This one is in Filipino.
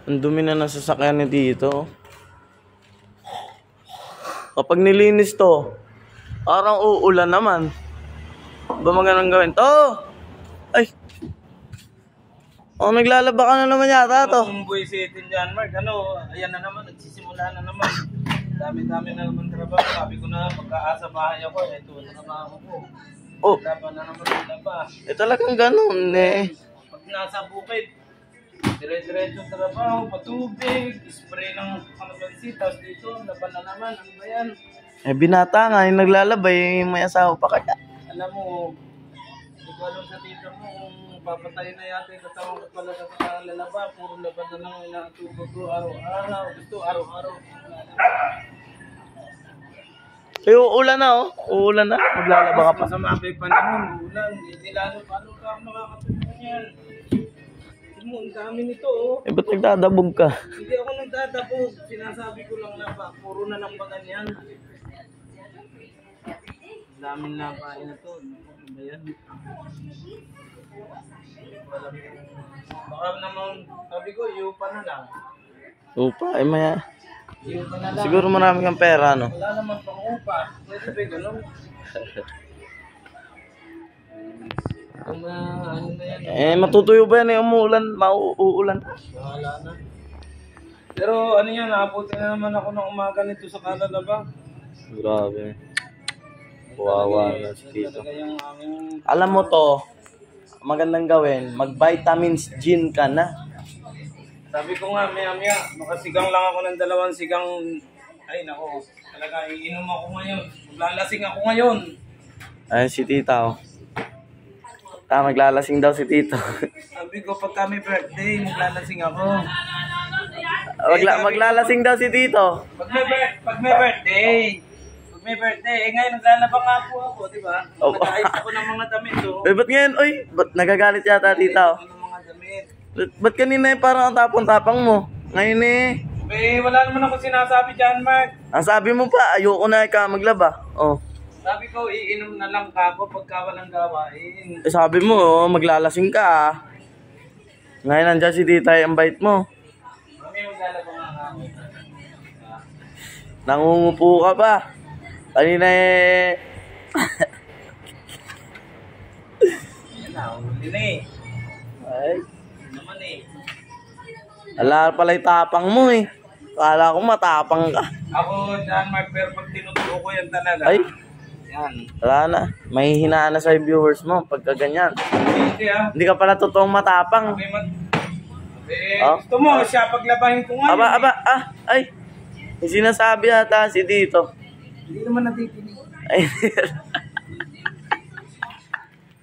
Ang dumi na ng sasakyan ni dito. Kapag nilinis to, parang uulan naman. Ba magandang gawin to? Ay! Oh, naglalaba ka na naman yata to. Kung buwisitin dyan, Mark, ayan na naman, nagsisimula na naman. Dami-dami na naman trabaho. Sabi ko na, pagkaasa bahay ako, ito na trabaho ko. Oh. Laban na naman yung laba. Talagang ganun eh. Pag nasa bukid, dire-diretso trabaho, patubig, spray ng kalabansi, tapos dito, laban na naman, ano ba yan? Binata nga, yung naglalabay, may asawa pa kaya. Alam mo, hindi ko alam sa tita mo kung papatay na yata yung katawan ko pala sa lalaba, puro laban na lang inatubog ko araw-araw, gusto araw-araw. Uulan na oh, uulan na, maglalaba ka pa. Masama pa yung panahon, ulan, hindi lalo paano ka makakatulong yan. Mo, ang dami nito oh. Ba't nagdadabog ka? Hindi ako nagdadabog, sinasabi ko lang na ba, puro na lang ba ganyan. Daming labahin na to, ano ba yan? Baka naman, sabi ko, yupa na lang. Upa, ay maya. Yupa na lang. Siguro marami kang pera, no? Wala naman pang upa, pwede ba yung gano'n? Ano na yan? Matutuyo ba yan? Umuulan, mauulan. Wala na. Pero ano yan, naabuti na naman ako ng umaga nito sa kalalaba. Grabe. Wawa na si Tito. Alam mo to, magandang gawin, mag-vitamins gin ka na. Sabi ko nga, maya-maya, makasigang lang ako ng 2 sigang. Ay nako, talaga iinom ako ngayon. Maglalasing ako ngayon. Ay, si Tita oh. Maglalasing daw si Tito. Sabi ko, pag kami birthday, maglalasing ako. Maglalasing daw si Tito. Pag may birthday, ngayon naglalaba nga po ako, di ba? Nag-ayos ako ng mga damit oh. Ba't ngayon, oy, ba't nagagalit yata Tita oh? Ng mga damit. Ba't kanina parang ang tapang-tapang mo? Ngayon Wala naman ako sinasabi dyan, Mark. ang sabi mo pa, ayoko na ka maglaba. Oh. Sabi ko, iinom na lang ka ako pagka walang gawain. Sabi mo, maglalasing ka ah. Ngayon nandiyan si Tita, ang bait mo. Kami maglalaba nga ako. Nangungupo ka pa. Kanina Yan na, huli na eh. Ay. Naman eh. Ala pala yung tapang mo eh. Kala ko matapang ka. Ako, John Mark, pero pag tinuturo ko yan talaga. Ay. Yan. Wala na. May hinaan na sa viewers mo pagka ganyan. Hindi ah. Hindi ka pala totoong matapang. Gusto mo, siya paglabahin ko nga. Ay. May sinasabi ata si Tito. Hindi naman natikinig. Ay,